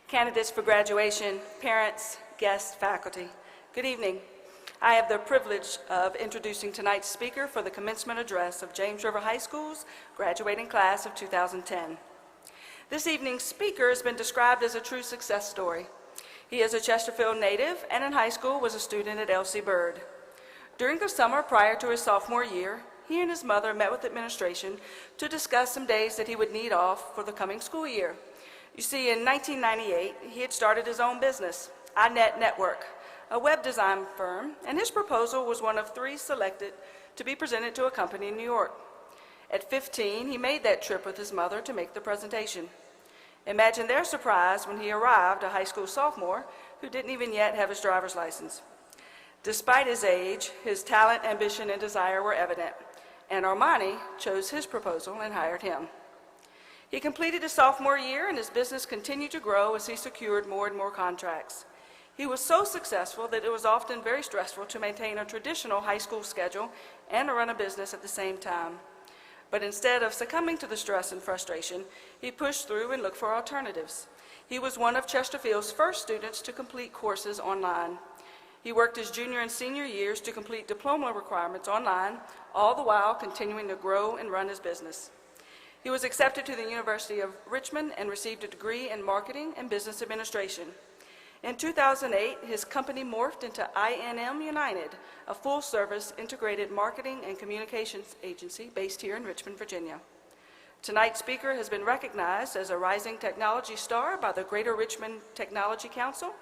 Candidates for graduation, parents, guests, faculty, good evening. I have the privilege of introducing tonight's speaker for the commencement address of James River High School's graduating class of 2010. This evening's speaker has been described as a true success story. He is a Chesterfield native and in high school was a student at L.C. Byrd. During the summer prior to his sophomore year, he and his mother met with administration to discuss some days that he would need off for the coming school year. You see, in 1998, he had started his own business, iNet Network, a web design firm, and his proposal was one of 3 selected to be presented to a company in New York. At 15, he made that trip with his mother to make the presentation. Imagine their surprise when he arrived, a high school sophomore who didn't even yet have his driver's license. Despite his age, his talent, ambition, and desire were evident, and Armani chose his proposal and hired him. He completed his sophomore year, and his business continued to grow as he secured more and more contracts. He was so successful that it was often very stressful to maintain a traditional high school schedule and to run a business at the same time. But instead of succumbing to the stress and frustration, he pushed through and looked for alternatives. He was one of Chesterfield's first students to complete courses online. He worked his junior and senior years to complete diploma requirements online, all the while continuing to grow and run his business. He was accepted to the University of Richmond and received a degree in marketing and business administration. In 2008, his company morphed into INM United, a full-service integrated marketing and communications agency based here in Richmond, Virginia. Tonight's speaker has been recognized as a rising technology star by the Greater Richmond Technology Council,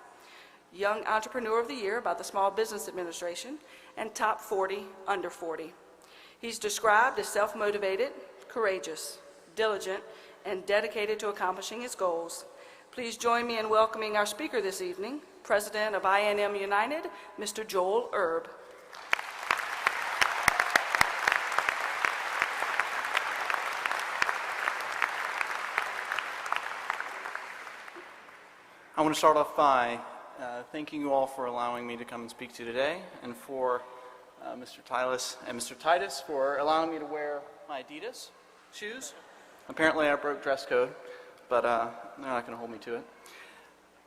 Young Entrepreneur of the Year by the Small Business Administration, and Top 40 Under 40. He's described as self-motivated, courageous, diligent, and dedicated to accomplishing his goals. Please join me in welcoming our speaker this evening, President of INM United, Mr. Joel Erb. I want to start off by thanking you all for allowing me to come and speak to you today, and for Mr. Titus and Mr. Titus for allowing me to wear my Adidas shoes. Apparently I broke dress code, but they're not going to hold me to it.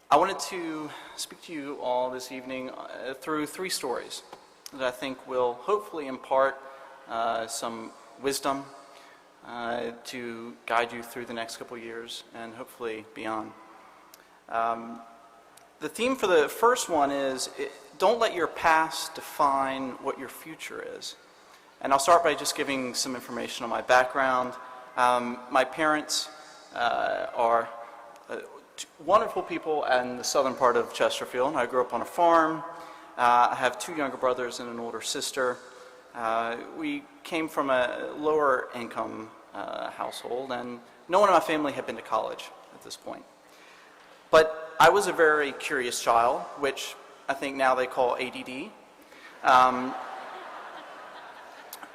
I wanted to speak to you all this evening through 3 stories that I think will hopefully impart some wisdom to guide you through the next couple years and hopefully beyond. The theme for the first one is, don't let your past define what your future is. And I'll start by just giving some information on my background. My parents are wonderful people in the southern part of Chesterfield. I grew up on a farm. I have 2 younger brothers and an older sister. We came from a lower income household, and no one in my family had been to college at this point. But I was a very curious child, which I think now they call ADD.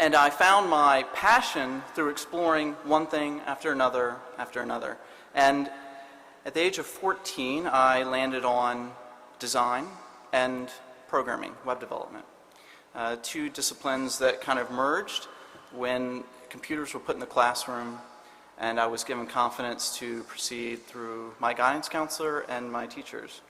And I found my passion through exploring one thing after another after another. And at the age of 14, I landed on design and programming, web development. 2 disciplines that kind of merged when computers were put in the classroom and I was given confidence to proceed through my guidance counselor and my teachers.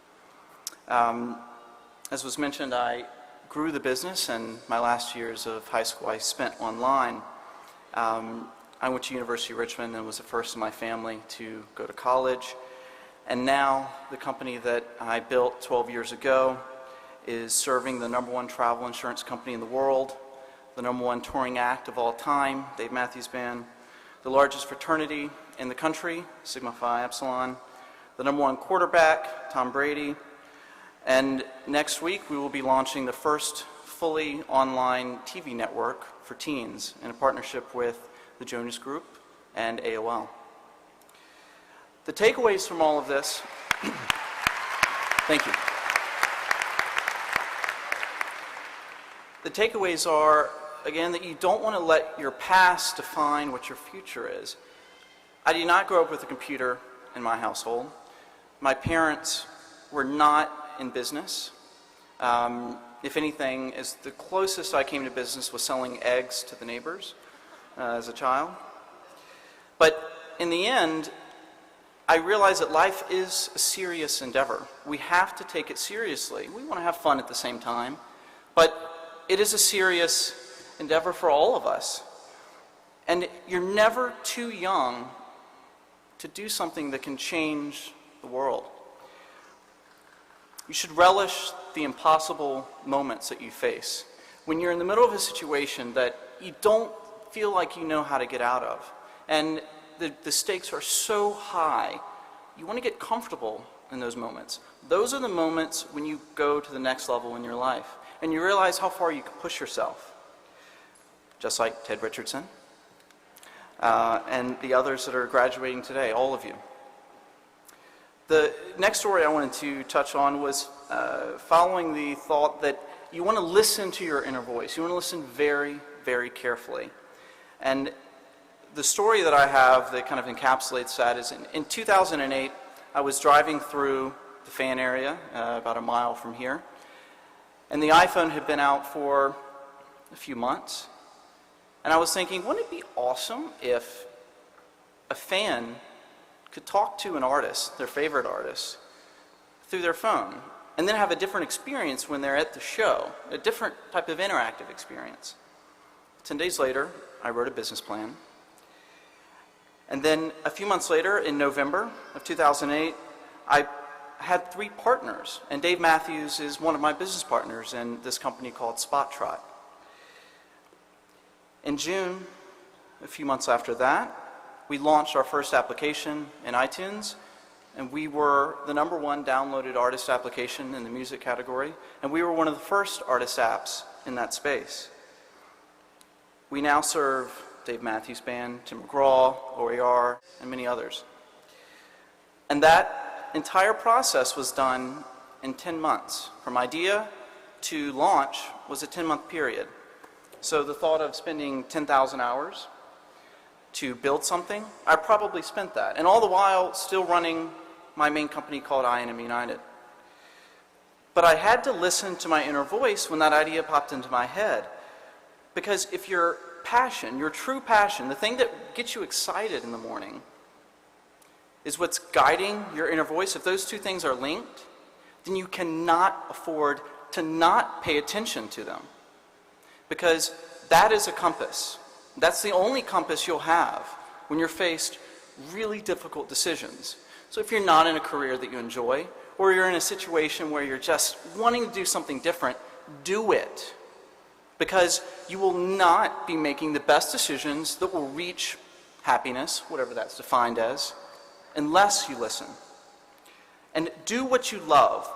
As was mentioned, I grew the business, and my last years of high school I spent online. I went to University of Richmond and was the first in my family to go to college. And now the company that I built 12 years ago is serving the #1 travel insurance company in the world, the #1 touring act of all time, Dave Matthews Band, the largest fraternity in the country, Sigma Phi Epsilon, the #1 quarterback, Tom Brady, and next week we will be launching the first fully online TV network for teens in a partnership with the Jonas Group and AOL. The takeaways from all of this, thank you. The takeaways are, again, that you don't want to let your past define what your future is. I did not grow up with a computer in my household. My parents were not in business. If anything, the closest I came to business was selling eggs to the neighbors as a child. But in the end, I realize that life is a serious endeavor. We have to take it seriously. We want to have fun at the same time, but it is a serious endeavor for all of us. And you're never too young to do something that can change the world. You should relish the impossible moments that you face. When you're in the middle of a situation that you don't feel like you know how to get out of, and the stakes are so high, you want to get comfortable in those moments. Those are the moments when you go to the next level in your life, and you realize how far you can push yourself. Just like Ted Richardson, and the others that are graduating today, all of you. The next story I wanted to touch on was following the thought that you want to listen to your inner voice. You want to listen very, very carefully. And the story that I have that kind of encapsulates that is in 2008, I was driving through the fan area, about a mile from here, and the iPhone had been out for a few months. And I was thinking, wouldn't it be awesome if a fan could talk to an artist, their favorite artist, through their phone, and then have a different experience when they're at the show, a different type of interactive experience. 10 days later, I wrote a business plan. And then a few months later, in November of 2008, I had 3 partners, and Dave Matthews is one of my business partners in this company called Spot-Trot. In June, a few months after that, we launched our first application in iTunes, and we were the #1 downloaded artist application in the music category, and we were one of the first artist apps in that space. We now serve Dave Matthews Band, Tim McGraw, OER, and many others. And that entire process was done in 10 months. From idea to launch was a 10-month period. So the thought of spending 10,000 hours to build something, I probably spent that. And all the while still running my main company called I&M United. But I had to listen to my inner voice when that idea popped into my head. Because if your passion, your true passion, the thing that gets you excited in the morning, is what's guiding your inner voice, if those two things are linked, then you cannot afford to not pay attention to them. Because that is a compass. That's the only compass you'll have when you're faced really difficult decisions. So if you're not in a career that you enjoy, or you're in a situation where you're just wanting to do something different, do it. Because you will not be making the best decisions that will reach happiness, whatever that's defined as, unless you listen. And do what you love,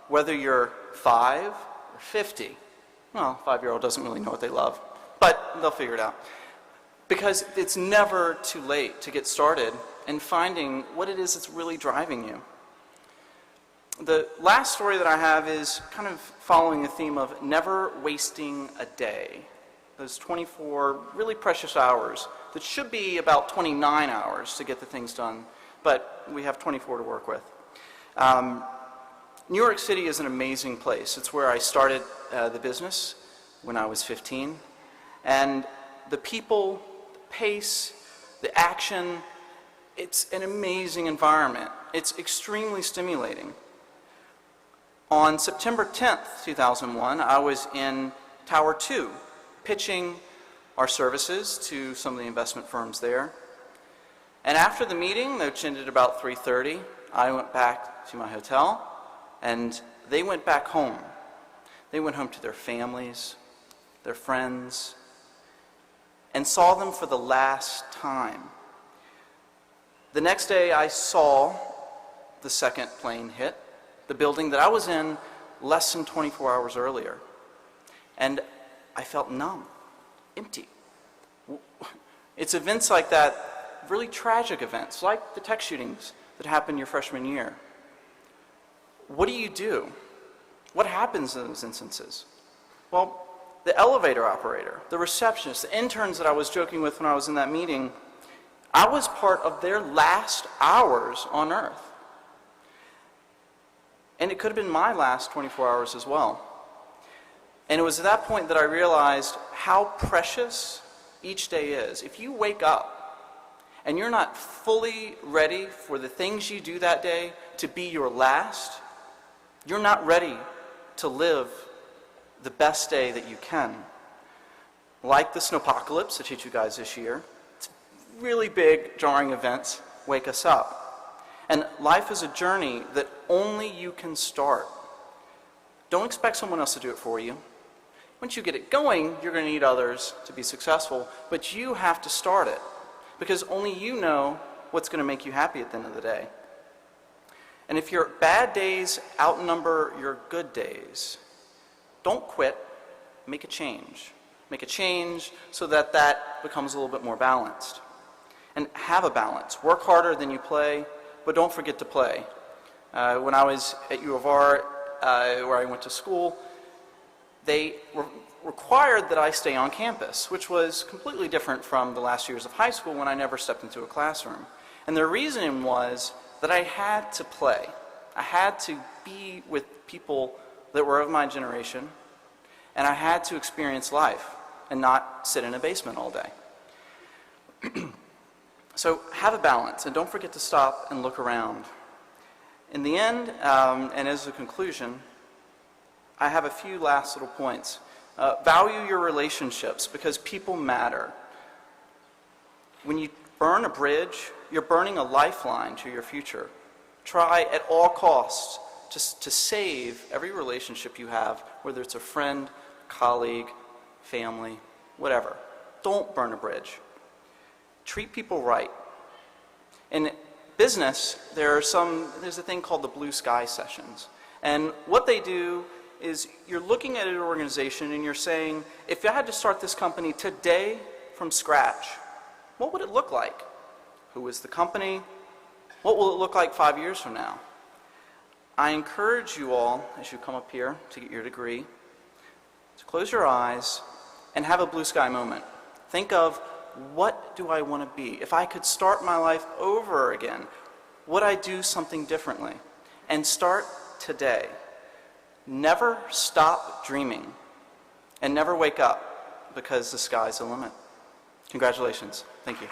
whether you're 5 or 50. Well, a 5-year-old doesn't really know what they love, but they'll figure it out. Because it's never too late to get started and finding what it is that's really driving you. The last story that I have is kind of following the theme of never wasting a day. Those 24 really precious hours that should be about 29 hours to get the things done, but we have 24 to work with. New York City is an amazing place. It's where I started the business when I was 15. And the people, the pace, the action, it's an amazing environment. It's extremely stimulating. On September 10th, 2001, I was in Tower 2, pitching our services to some of the investment firms there. And after the meeting, which ended about 3:30, I went back to my hotel, and they went back home. They went home to their families, their friends, and saw them for the last time. The next day, I saw the second plane hit the building that I was in less than 24 hours earlier. And I felt numb, empty. It's events like that, really tragic events, like the tech shootings that happened your freshman year. What do? What happens in those instances? Well, the elevator operator, the receptionist, the interns that I was joking with when I was in that meeting, I was part of their last hours on Earth. And it could have been my last 24 hours as well. And it was at that point that I realized how precious each day is. If you wake up and you're not fully ready for the things you do that day to be your last, you're not ready to live the best day that you can. Like the snowpocalypse I teach you guys this year, it's really big, jarring events wake us up. And life is a journey that only you can start. Don't expect someone else to do it for you. Once you get it going, you're going to need others to be successful, but you have to start it, because only you know what's going to make you happy at the end of the day. And if your bad days outnumber your good days, don't quit, make a change. Make a change so that that becomes a little bit more balanced. And have a balance. Work harder than you play, but don't forget to play. When I was at U of R, where I went to school, they required that I stay on campus, which was completely different from the last years of high school when I never stepped into a classroom. And the reason was that I had to play. I had to be with people that were of my generation, and I had to experience life and not sit in a basement all day. So have a balance, and don't forget to stop and look around. In the end, and as a conclusion, I have a few last little points. Value your relationships, because people matter. When you burn a bridge, you're burning a lifeline to your future. Try at all costs to save every relationship you have, whether it's a friend, colleague, family, whatever. Don't burn a bridge. Treat people right. In business, there's a thing called the blue sky sessions. And what they do is you're looking at an organization and you're saying, if I had to start this company today from scratch, what would it look like? Who is the company? What will it look like 5 years from now? I encourage you all, as you come up here to get your degree, to close your eyes and have a blue sky moment. Think of, what do I want to be? If I could start my life over again, would I do something differently? And start today. Never stop dreaming, and never wake up, because the sky's the limit. Congratulations. Thank you.